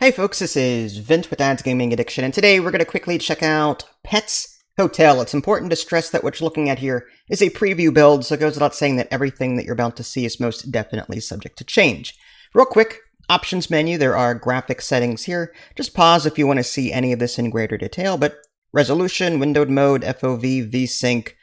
Hey folks, this is Vint with Dad's Gaming Addiction, and today we're going to quickly check out Pets Hotel. It's important to stress that what you're looking at here is a preview build, so it goes without saying that everything that you're about to see is most definitely subject to change. Real quick, options menu, there are graphic settings here. Just pause if you want to see any of this in greater detail, but resolution, windowed mode, FOV, VSync,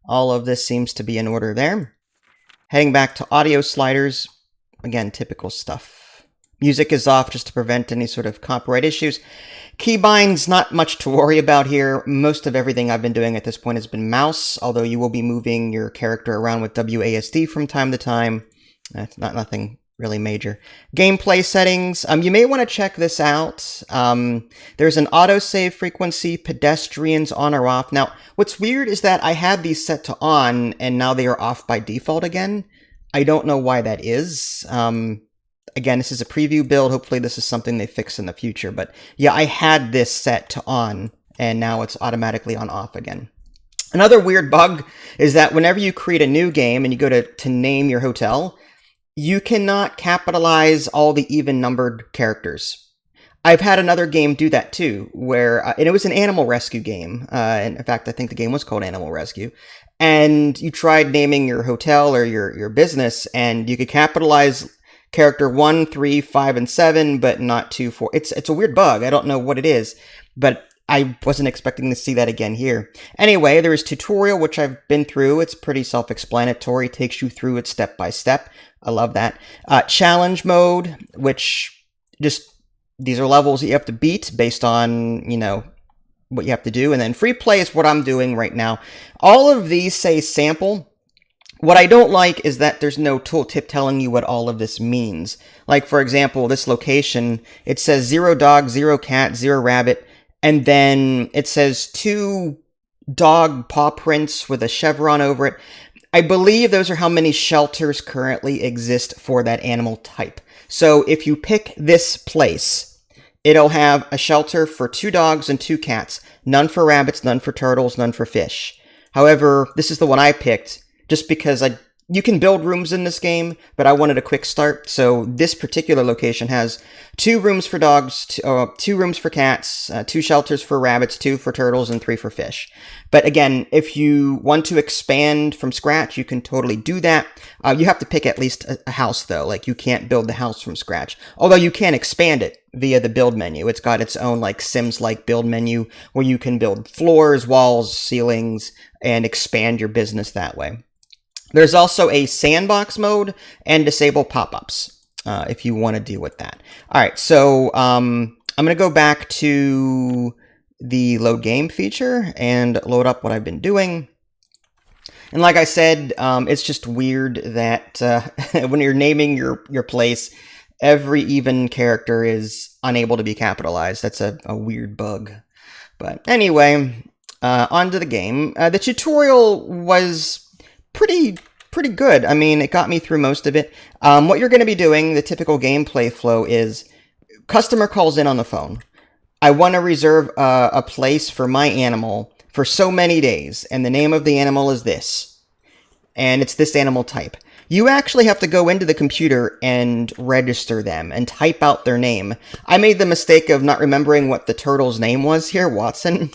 all of this seems to be in order there. Heading back to audio sliders, again, typical stuff. Music is off just to prevent any sort of copyright issues. Keybinds, not much to worry about here. Most of everything I've been doing at this point has been mouse, although you will be moving your character around with WASD from time to time. That's nothing really major. Gameplay settings. You may want to check this out. There's an autosave frequency, pedestrians on or off. Now, what's weird is that I had these set to on, and now they are off by default again. I don't know why that is. Again, this is a preview build. Hopefully this is something they fix in the future. But yeah, I had this set to on, and now it's automatically on off again. Another weird bug is that whenever you create a new game and you go to name your hotel, you cannot capitalize all the even-numbered characters. I've had another game do that too, where, and it was an animal rescue game. And in fact, I think the game was called Animal Rescue. And you tried naming your hotel or your business, and you could capitalize character 1, 3, 5, and 7, but not 2, 4. It's a weird bug. I don't know what it is, but I wasn't expecting to see that again here. Anyway, there is tutorial, which I've been through. It's pretty self-explanatory. Takes you through it step by step. I love that. Challenge mode, which just, these are levels that you have to beat based on, you know, what you have to do. And then free play is what I'm doing right now. All of these say sample. What I don't like is that there's no tooltip telling you what all of this means. Like, for example, this location, it says 0 dog, 0 cat, 0 rabbit, and then it says 2 dog paw prints with a chevron over it. I believe those are how many shelters currently exist for that animal type. So if you pick this place, it'll have a shelter for 2 dogs and 2 cats. None for rabbits, none for turtles, none for fish. However, this is the one I picked, just because you can build rooms in this game, but I wanted a quick start. So this particular location has 2 rooms for dogs, 2 rooms for cats, 2 shelters for rabbits, 2 for turtles, and 3 for fish. But again, if you want to expand from scratch, you can totally do that. You have to pick at least a house, though. Like, you can't build the house from scratch. Although you can expand it via the build menu. It's got its own, like, Sims-like build menu where you can build floors, walls, ceilings, and expand your business that way. There's also a sandbox mode and disable pop-ups if you want to deal with that. All right, so I'm going to go back to the load game feature and load up what I've been doing. And like I said, it's just weird that when you're naming your place, every even character is unable to be capitalized. That's a weird bug. But anyway, on to the game. The tutorial was pretty good. I mean, it got me through most of it. What you're going to be doing, the typical gameplay flow is, customer calls in on the phone. I want to reserve a place for my animal for so many days, and the name of the animal is this. And it's this animal type. You actually have to go into the computer and register them and type out their name. I made the mistake of not remembering what the turtle's name was here, Watson.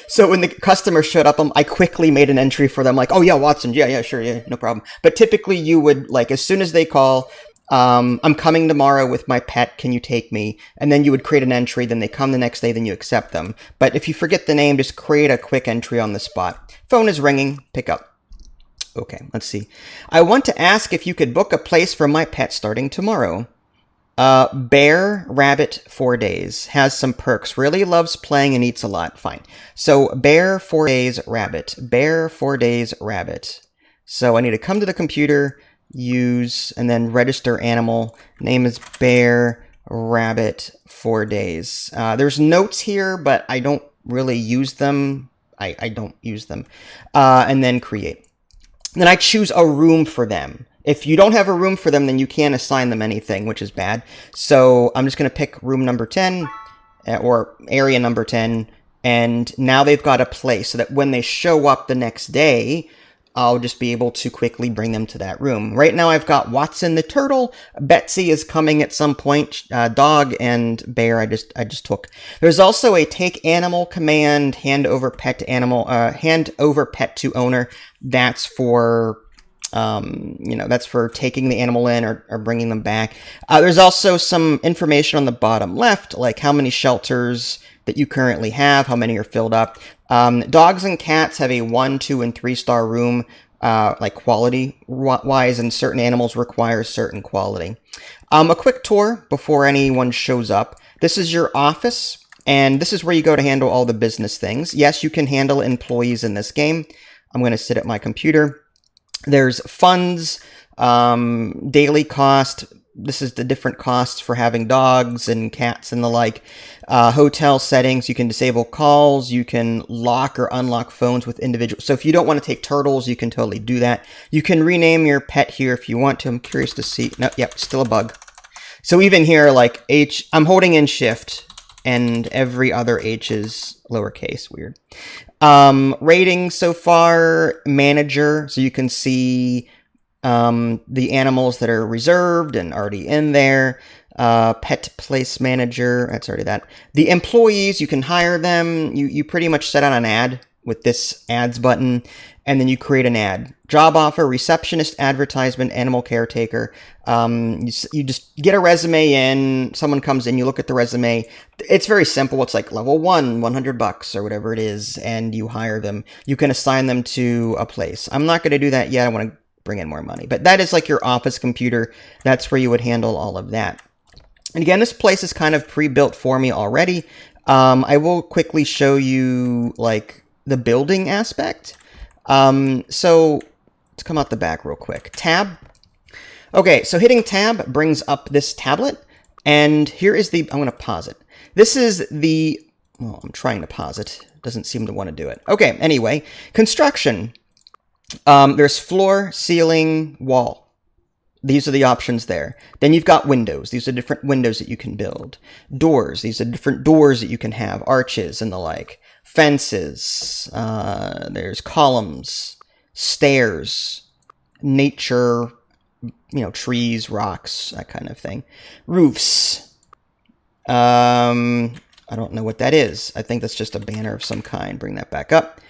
So when the customer showed up, I quickly made an entry for them, like, oh yeah, Watson, yeah, sure, yeah, no problem. But typically you would, like, as soon as they call, I'm coming tomorrow with my pet, can you take me? And then you would create an entry, then they come the next day, then you accept them. But if you forget the name, just create a quick entry on the spot. Phone is ringing, pick up. Okay, let's see. I want to ask if you could book a place for my pet starting tomorrow. Bear, rabbit, 4 days. Has some perks. Really loves playing and eats a lot. Fine. So, bear, 4 days, rabbit. Bear, 4 days, rabbit. So, I need to come to the computer, use, and then register animal. Name is bear, rabbit, 4 days. There's notes here, but I don't really use them. I don't use them. And then create. Then I choose a room for them. If you don't have a room for them, then you can't assign them anything, which is bad. So I'm just going to pick room number 10, or area number 10, and now they've got a place so that when they show up the next day, I'll just be able to quickly bring them to that room. Right now I've got Watson the turtle. Betsy is coming at some point. Dog and bear I just took. There's also a take animal command, hand over pet to owner. That's for that's for taking the animal in or bringing them back. There's also some information on the bottom left, like how many shelters that you currently have, how many are filled up. Dogs and cats have a 1, 2, and 3-star room, like quality-wise, and certain animals require certain quality. A quick tour before anyone shows up. This is your office, and this is where you go to handle all the business things. Yes, you can handle employees in this game. I'm going to sit at my computer. There's funds, daily cost. This is the different costs for having dogs and cats and the like. Hotel settings, you can disable calls. You can lock or unlock phones with individuals. So if you don't want to take turtles, you can totally do that. You can rename your pet here if you want to. I'm curious to see. No, yep, still a bug. So even here, like H, I'm holding in shift and every other H is lowercase. Weird. Rating so far, manager. So you can see the animals that are reserved and already in there. Pet place manager, that's already that. The employees, you can hire them. You pretty much set on an ad with this ads button, and then you create an ad. Job offer, receptionist, advertisement, animal caretaker. You just get a resume in, someone comes in, you look at the resume. It's very simple. It's like level 1, $100 or whatever it is, and you hire them. You can assign them to a place. I'm not going to do that yet. I want to bring in more money. But that is like your office computer. That's where you would handle all of that. And again, this place is kind of pre-built for me already. I will quickly show you like the building aspect. So let's come out the back real quick. Tab. Okay, so hitting tab brings up this tablet. And here is the, I'm going to pause it. This is the, well, I'm trying to pause it. It doesn't seem to want to do it. Okay, anyway, construction. There's floor, ceiling, wall. These are the options there. Then you've got windows. These are different windows that you can build. Doors. These are different doors that you can have. Arches and the like. Fences. There's columns. Stairs. Nature. Trees, rocks, that kind of thing. Roofs. I don't know what that is. I think that's just a banner of some kind. Bring that back up.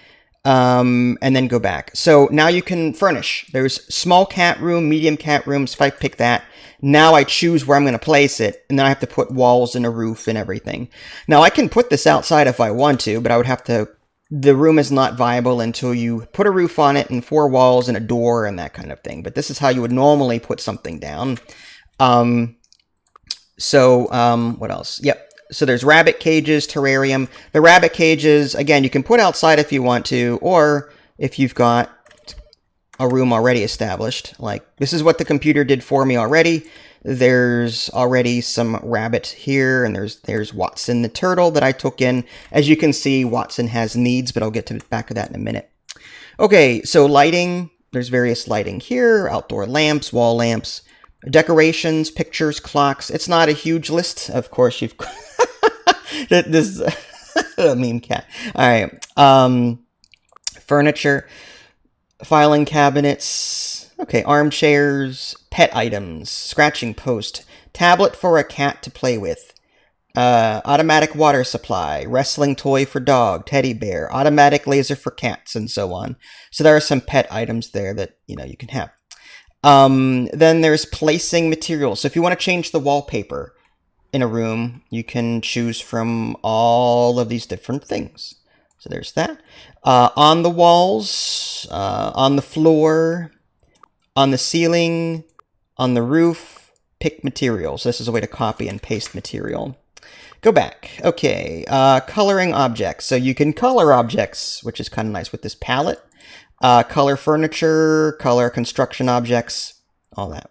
And then go back. So now you can furnish. There's small cat room, medium cat rooms. If I pick that, now I choose where I'm going to place it. And then I have to put walls and a roof and everything. Now I can put this outside if I want to, but I would have to, the room is not viable until you put a roof on it and 4 walls and a door and that kind of thing. But this is how you would normally put something down. What else? Yep. So there's rabbit cages, terrarium. The rabbit cages, again, you can put outside if you want to, or if you've got a room already established. Like, this is what the computer did for me already. There's already some rabbit here, and there's Watson the turtle that I took in. As you can see, Watson has needs, but I'll get back to that in a minute. Okay, so lighting. There's various lighting here, outdoor lamps, wall lamps, decorations, pictures, clocks. It's not a huge list. Of course, you've... this meme cat. All right. Furniture, filing cabinets. Okay, armchairs, pet items, scratching post, tablet for a cat to play with, automatic water supply, wrestling toy for dog, teddy bear, automatic laser for cats, and so on. So there are some pet items there that you can have. Then there's placing materials. So if you want to change the wallpaper in a room, you can choose from all of these different things. So there's that. On the walls, on the floor, on the ceiling, on the roof, pick materials. This is a way to copy and paste material. Go back. Okay, coloring objects. So you can color objects, which is kind of nice with this palette. Color furniture, color construction objects, all that.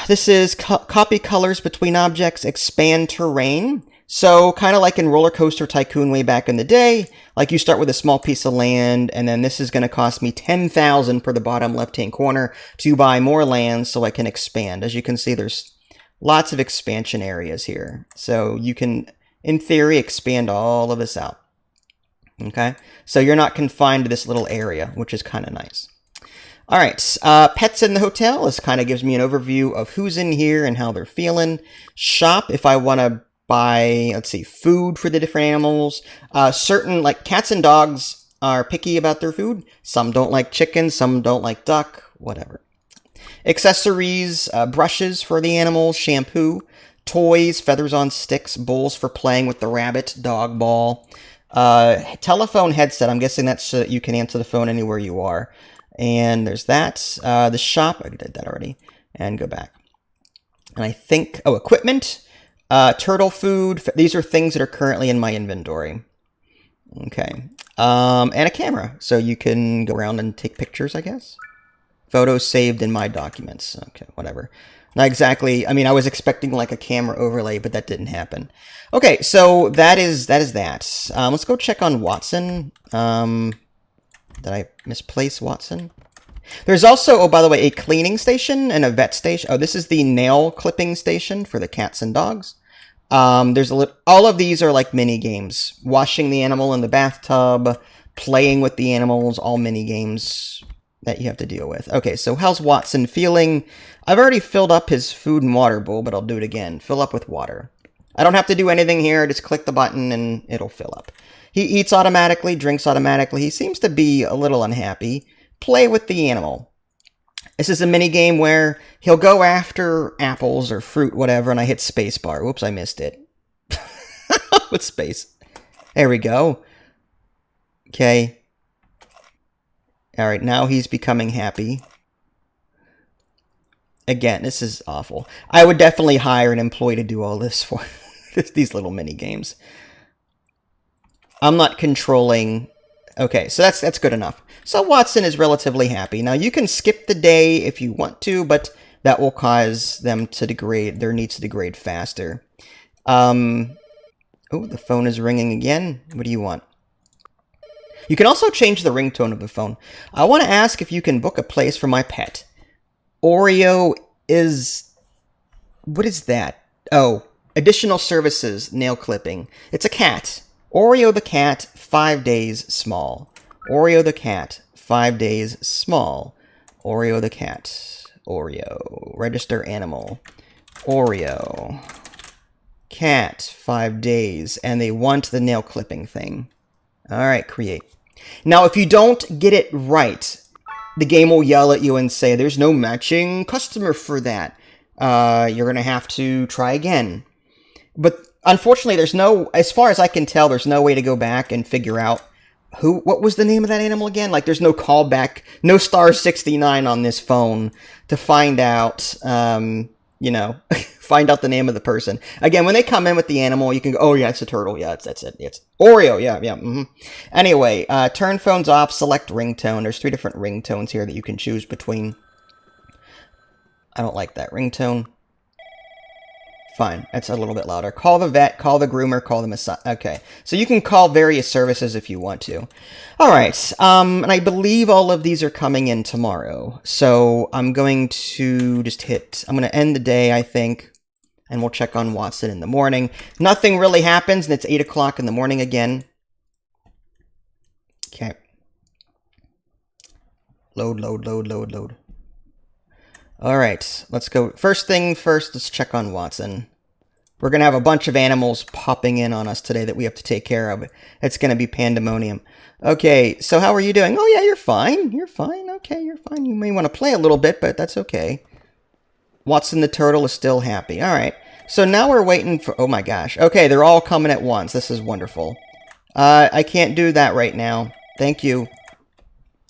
This is copy colors between objects, expand terrain. So kind of like in Roller Coaster Tycoon way back in the day, like you start with a small piece of land, and then this is going to cost me 10,000 for the bottom left-hand corner to buy more land so I can expand. As you can see, there's lots of expansion areas here. So you can, in theory, expand all of this out. Okay, so you're not confined to this little area, which is kind of nice. All right, pets in the hotel. This kind of gives me an overview of who's in here and how they're feeling. Shop, if I want to buy, let's see, food for the different animals. Certain, like cats and dogs, are picky about their food. Some don't like chicken, some don't like duck, whatever. Accessories, brushes for the animals, shampoo, toys, feathers on sticks, bowls for playing with the rabbit, dog ball. Telephone headset, I'm guessing that's so that you can answer the phone anywhere you are. And there's that. The shop, I did that already. And go back. And I think, equipment, turtle food. These are things that are currently in my inventory. Okay. And a camera. So you can go around and take pictures, I guess. Photos saved in my documents. Okay, whatever. Not exactly, I mean, I was expecting like a camera overlay, but that didn't happen. Okay, so that is that. Let's go check on Watson. Did I misplace Watson? There's also, oh, by the way, a cleaning station and a vet station. Oh, this is the nail clipping station for the cats and dogs. There's all of these are like mini games. Washing the animal in the bathtub, playing with the animals, all mini games that you have to deal with. Okay, so how's Watson feeling? I've already filled up his food and water bowl, but I'll do it again. Fill up with water. I don't have to do anything here. Just click the button and it'll fill up. He eats automatically, drinks automatically. He seems to be a little unhappy. Play with the animal. This is a mini game where he'll go after apples or fruit, whatever, and I hit spacebar. Whoops, I missed it. With space. There we go. Okay. All right, now he's becoming happy. Again, this is awful. I would definitely hire an employee to do all this for these little mini games. I'm not controlling. Okay, so that's good enough. So Watson is relatively happy. Now you can skip the day if you want to, but that will cause them to degrade, their needs to degrade faster. Oh, the phone is ringing again. What do you want? You can also change the ringtone of the phone. I want to ask if you can book a place for my pet. Oreo is... What is that? Oh, additional services, nail clipping. It's a cat. Oreo the cat, 5 days, small. Oreo the cat, 5 days, small. Oreo the cat. Oreo. Register animal. Oreo. Cat, 5 days. And they want the nail clipping thing. Alright, create. Now, if you don't get it right, the game will yell at you and say, there's no matching customer for that. You're going to have to try again. But unfortunately, there's no, as far as I can tell, there's no way to go back and figure out what was the name of that animal again? Like, there's no callback, no star 69 on this phone to find out, you know, find out the name of the person. Again, when they come in with the animal, you can go, oh yeah, it's a turtle. Yeah, that's it. It's Oreo. Yeah. Mm-hmm. Anyway, turn phones off, select ringtone. There's 3 different ringtones here that you can choose between. I don't like that ringtone. Fine, that's a little bit louder. Call the vet, call the groomer, call the massage. Okay, so you can call various services if you want to. All right, and I believe all of these are coming in tomorrow. So I'm going to just I'm going to end the day, I think, and we'll check on Watson in the morning. Nothing really happens, and it's 8 o'clock in the morning again. Okay. Load. All right, let's go. First thing first, let's check on Watson. We're going to have a bunch of animals popping in on us today that we have to take care of. It's going to be pandemonium. Okay, so how are you doing? Oh, yeah, you're fine. You're fine. Okay, you're fine. You may want to play a little bit, but that's okay. Watson the turtle is still happy. All right, so now we're waiting for... Oh, my gosh. Okay, they're all coming at once. This is wonderful. I can't do that right now. Thank you.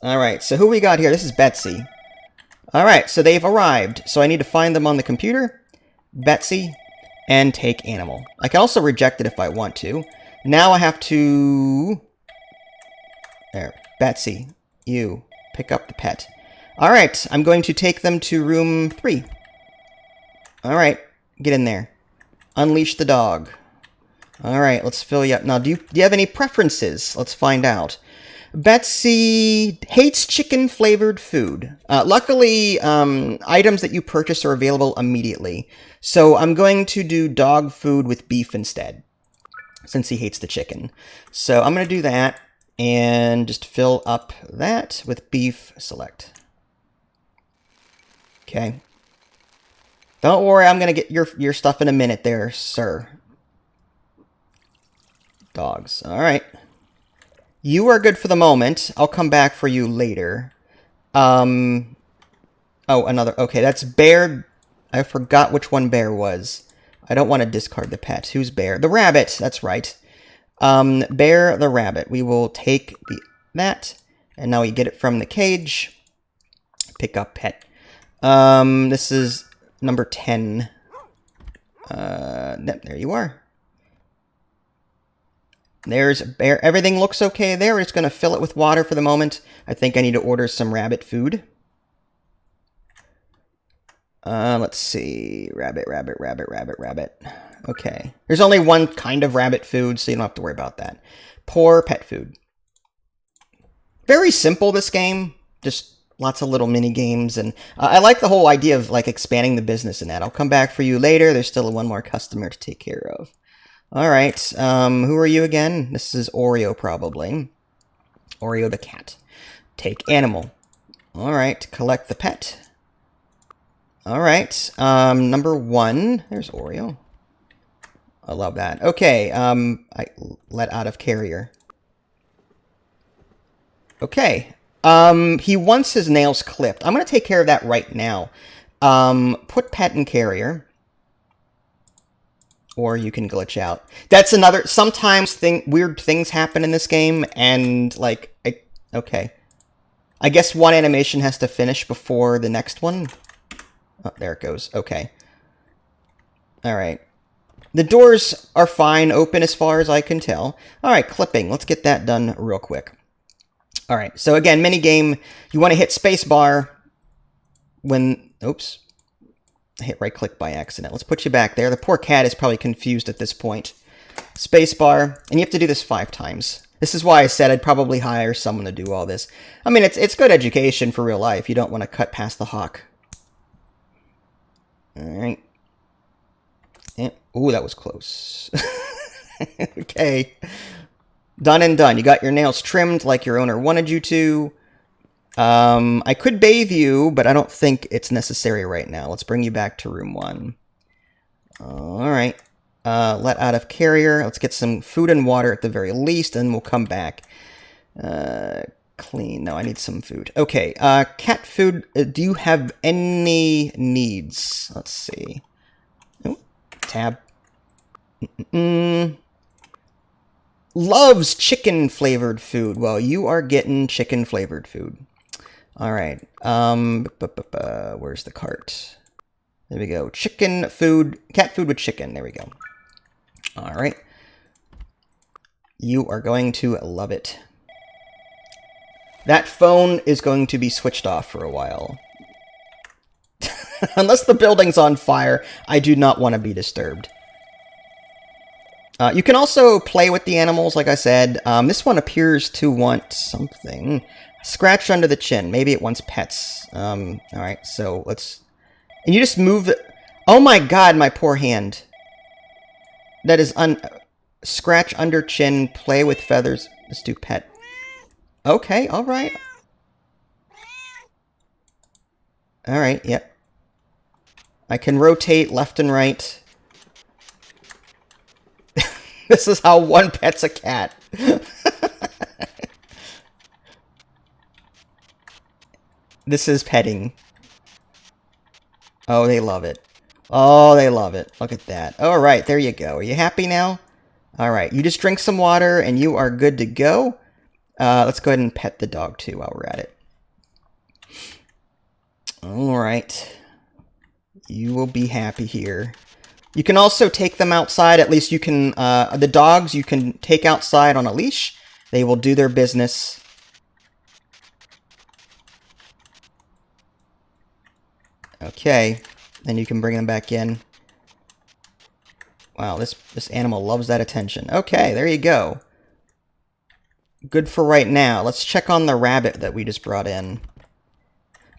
All right, so who we got here? This is Betsy. Alright, so they've arrived. So I need to find them on the computer. Betsy. And take animal. I can also reject it if I want to. Now I have to... There. Betsy. You. Pick up the pet. Alright, I'm going to take them to room 3. Alright, get in there. Unleash the dog. Alright, let's fill you up. Now, do you have any preferences? Let's find out. Betsy hates chicken-flavored food. Luckily, items that you purchase are available immediately. So I'm going to do dog food with beef instead, since he hates the chicken. So I'm going to do that. And just fill up that with beef, select. Okay. Don't worry, I'm going to get your stuff in a minute there, sir. Dogs. All right. You are good for the moment. I'll come back for you later. Oh, another. Okay, that's Bear. I forgot which one Bear was. I don't want to discard the pet. Who's Bear? The rabbit. That's right. Bear the rabbit. We will take that. And now we get it from the cage. Pick up pet. This is number 10. There you are. There's Bear. Everything looks okay there. We're just going to fill it with water for the moment. I think I need to order some rabbit food. Let's see. Rabbit. Okay. There's only one kind of rabbit food, so you don't have to worry about that. Pour pet food. Very simple, this game. Just lots of little mini games, and I like the whole idea of like expanding the business in that. I'll come back for you later. There's still one more customer to take care of. All right. Who are you again? This is Oreo, probably. Oreo the cat. Take animal. All right. Collect the pet. All right. Number 1. There's Oreo. I love that. Okay. I let out of carrier. Okay. He wants his nails clipped. I'm going to take care of that right now. Put pet in carrier. Or you can glitch out. That's another... Sometimes weird things happen in this game, and, like... okay. I guess one animation has to finish before the next one. Oh, there it goes. Okay. Alright. The doors are fine, open as far as I can tell. Alright, clipping. Let's get that done real quick. Alright, so again, minigame. You want to hit spacebar when... Oops. I hit right-click by accident. Let's put you back there. The poor cat is probably confused at this point. Spacebar. And you have to do this 5 times. This is why I said I'd probably hire someone to do all this. I mean, it's good education for real life. You don't want to cut past the hawk. Alright. Ooh, that was close. Okay. Done and done. You got your nails trimmed like your owner wanted you to. I could bathe you, but I don't think it's necessary right now. Let's bring you back to room 1. Alright. Let out of carrier. Let's get some food and water at the very least, and we'll come back. Clean. No, I need some food. Okay, cat food. Do you have any needs? Let's see. Oh, tab. Loves chicken-flavored food. Well, you are getting chicken-flavored food. Alright. Where's the cart? There we go. Chicken food. Cat food with chicken. There we go. Alright. You are going to love it. That phone is going to be switched off for a while. Unless the building's on fire, I do not want to be disturbed. You can also play with the animals, like I said. This one appears to want something. Scratch under the chin. Maybe it wants pets. Alright, so let's... And you just move the... Oh my god, my poor hand. That is Scratch under chin, play with feathers. Let's do pet. Okay, alright. Alright, yep. I can rotate left and right. This is how one pets a cat. This is petting. Oh, they love it. Oh, they love it. Look at that. All right, there you go. Are you happy now? All right, you just drink some water and you are good to go. Let's go ahead and pet the dog too while we're at it. All right. You will be happy here. You can also take them outside. At least you can, the dogs you can take outside on a leash. They will do their business. Okay. Then you can bring them back in. Wow, this animal loves that attention. Okay, there you go. Good for right now. Let's check on the rabbit that we just brought in.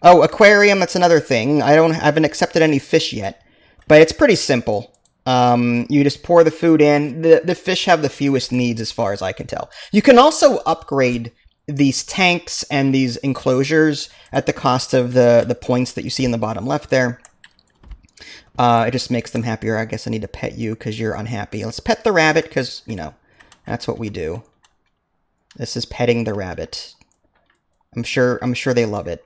Oh, aquarium, that's another thing. I haven't accepted any fish yet. But it's pretty simple. You just pour the food in. The fish have the fewest needs as far as I can tell. You can also upgrade these tanks and these enclosures at the cost of the points that you see in the bottom left there. It just makes them happier. I guess I need to pet you because you're unhappy. Let's pet the rabbit because, you know, that's what we do. This is petting the rabbit. I'm sure they love it.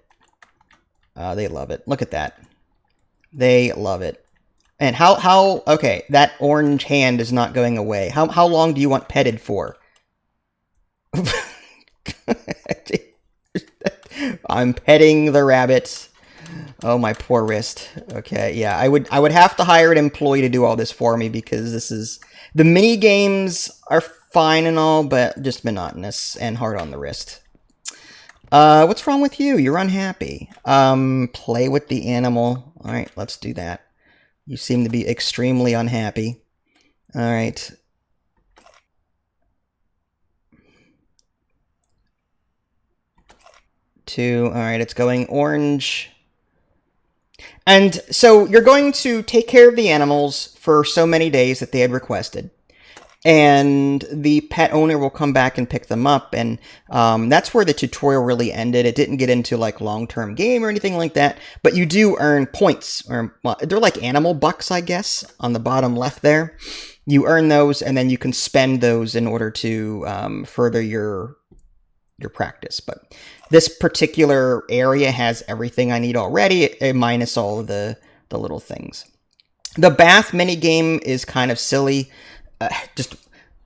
They love it. Look at that. They love it. And okay, that orange hand is not going away. How long do you want petted for? I'm petting the rabbit. Oh, my poor wrist. Okay, yeah, I would have to hire an employee to do all this for me because this is... The mini games are fine and all, but just monotonous and hard on the wrist. What's wrong with you? You're unhappy. Play with the animal. All right, let's do that. You seem to be extremely unhappy. All right. All right, it's going orange. And so you're going to take care of the animals for so many days that they had requested. And the pet owner will come back and pick them up. And that's where the tutorial really ended. It didn't get into like long-term game or anything like that. But you do earn points. Or, well, they're like animal bucks, I guess, on the bottom left there. You earn those, and then you can spend those in order to further your practice. But this particular area has everything I need already, minus all of the little things. The bath minigame is kind of silly. Just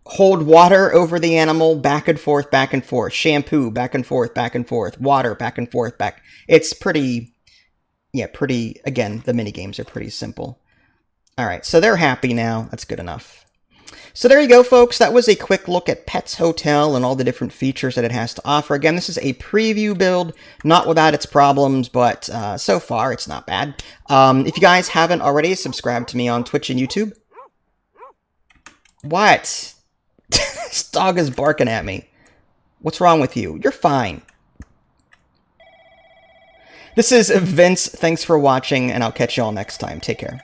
hold water over the animal, back and forth, shampoo, back and forth, water, back and forth, back. It's pretty, yeah, again, the minigames are pretty simple. All right, so they're happy now. That's good enough. So there you go, folks. That was a quick look at Pets Hotel and all the different features that it has to offer. Again, this is a preview build, not without its problems, but so far it's not bad. If you guys haven't already, subscribe to me on Twitch and YouTube. What? This dog is barking at me. What's wrong with you? You're fine. This is Vince. Thanks for watching, and I'll catch you all next time. Take care.